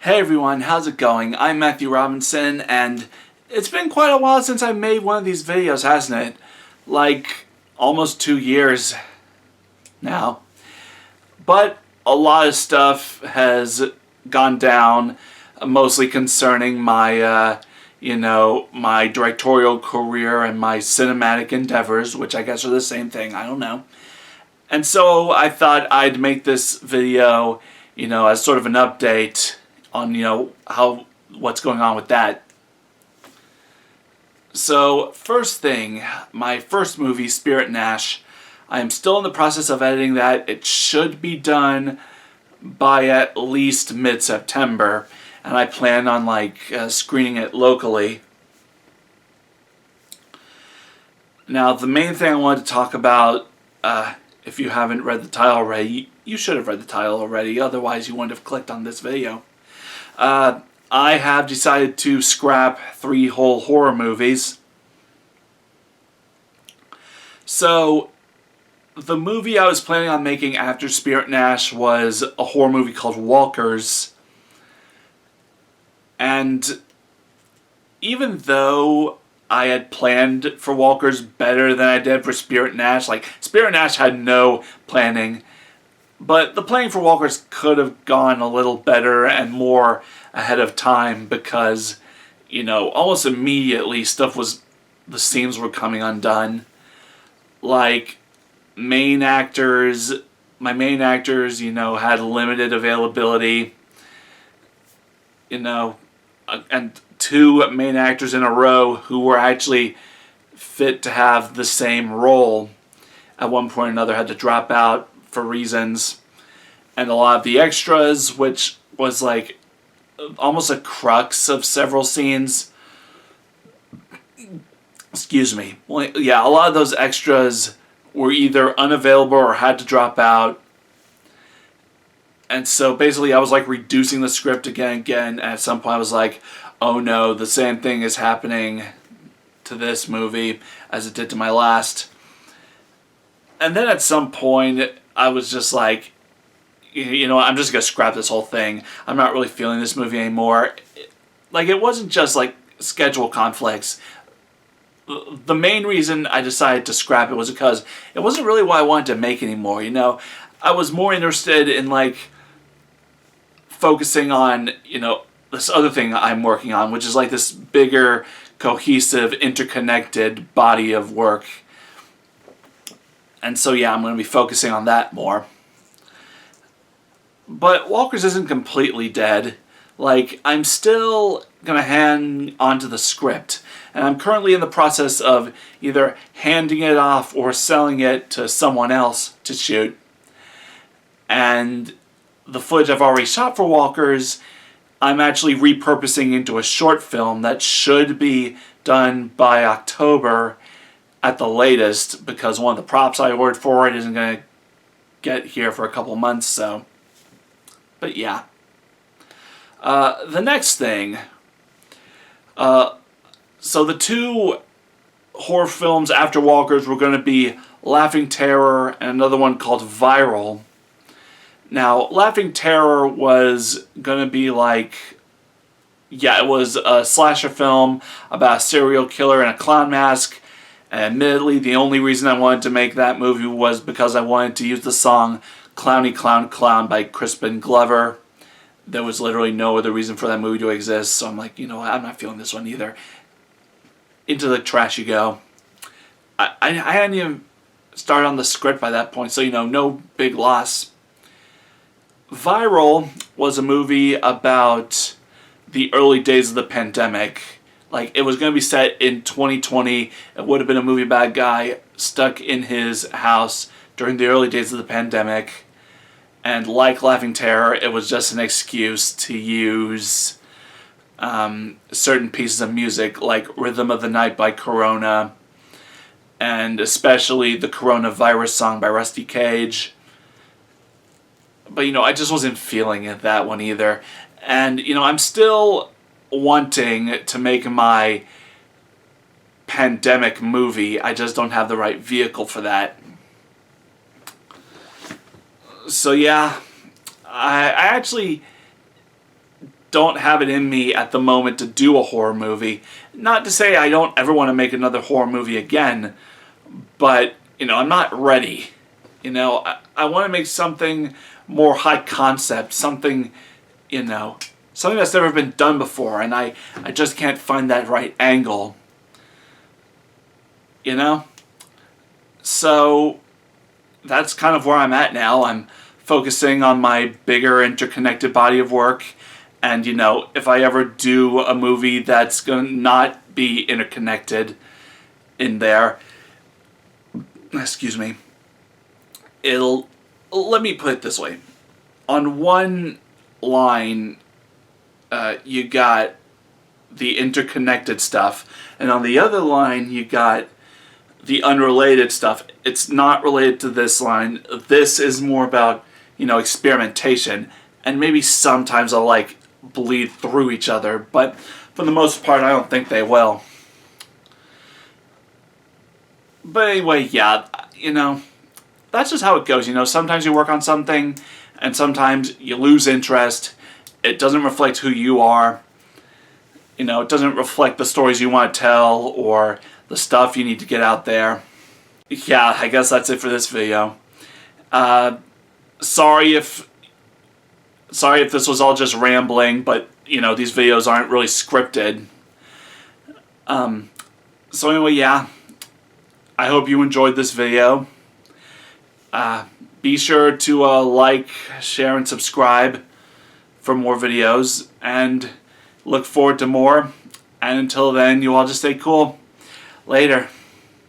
Hey everyone, how's it going? I'm Matthew Robinson, and it's been quite a while since I made one of these videos, hasn't it? Like, almost 2 years now. But a lot of stuff has gone down, mostly concerning my, my directorial career and my cinematic endeavors, which I guess are the same thing, I don't know. And so I thought I'd make this video, as sort of an update on, what's going on with that. So, first thing, my first movie, Spirit Nash, I am still in the process of editing that. It should be done by at least mid-September, and I plan on, screening it locally. Now, the main thing I wanted to talk about, if you haven't read the title already, you should have read the title already, otherwise you wouldn't have clicked on this video. I have decided to scrap 3 whole horror movies. So, the movie I was planning on making after Spirit Nash was a horror movie called Walkers. And even though I had planned for Walkers better than I did for Spirit Nash, Spirit Nash had no planning, but the planning for Walkers could have gone a little better and more ahead of time because, almost immediately the seams were coming undone. My main actors, had limited availability, and 2 main actors in a row who were actually fit to have the same role at one point or another had to drop out for reasons, and a lot of the extras, which was almost a crux of several scenes. Excuse me. Well, yeah, a lot of those extras were either unavailable or had to drop out. And so basically I was reducing the script again and again, and at some point I was like, oh no, the same thing is happening to this movie as it did to my last. And then at some point I was just I'm just going to scrap this whole thing. I'm not really feeling this movie anymore. It wasn't just schedule conflicts. The main reason I decided to scrap it was because it wasn't really what I wanted to make anymore, I was more interested in focusing on, this other thing I'm working on, which is this bigger, cohesive, interconnected body of work. And so yeah, I'm going to be focusing on that more. But Walkers isn't completely dead. I'm still going to hang on to the script. And I'm currently in the process of either handing it off or selling it to someone else to shoot. And the footage I've already shot for Walkers, I'm actually repurposing into a short film that should be done by October at the latest, because one of the props I ordered for it isn't going to get here for a couple months, so. But yeah. The next thing. So the 2 horror films after Walkers were going to be Laughing Terror and another one called Viral. Now, Laughing Terror was going to be it was a slasher film about a serial killer in a clown mask. And admittedly, the only reason I wanted to make that movie was because I wanted to use the song Clowny Clown Clown by Crispin Glover. There was literally no other reason for that movie to exist, so I'm I'm not feeling this one either. Into the trash you go. I hadn't even started on the script by that point, so no big loss. Viral was a movie about the early days of the pandemic. It was going to be set in 2020. It would have been a movie about a guy stuck in his house during the early days of the pandemic. And like Laughing Terror, it was just an excuse to use certain pieces of music, like Rhythm of the Night by Corona, and especially the Coronavirus song by Rusty Cage. But, I just wasn't feeling it, that one either. And, I'm still wanting to make my pandemic movie. I just don't have the right vehicle for that. So yeah, I actually don't have it in me at the moment to do a horror movie. Not to say I don't ever want to make another horror movie again, but, I'm not ready. I want to make something more high concept, something that's never been done before, and I just can't find that right angle. So that's kind of where I'm at now. I'm focusing on my bigger interconnected body of work, and if I ever do a movie that's going to not be interconnected in there, excuse me, let me put it this way. On one line, you got the interconnected stuff, and on the other line, you got the unrelated stuff. It's not related to this line. This is more about, experimentation, and maybe sometimes I'll bleed through each other, but for the most part, I don't think they will. But anyway, yeah, that's just how it goes. Sometimes you work on something, and sometimes you lose interest. It doesn't reflect who you are. It doesn't reflect the stories you want to tell or the stuff you need to get out there. Yeah, I guess that's it for this video. Sorry if this was all just rambling, but these videos aren't really scripted. So anyway, yeah, I hope you enjoyed this video. Be sure to like, share, and subscribe for more videos, and look forward to more. And until then, you all just stay cool. Later.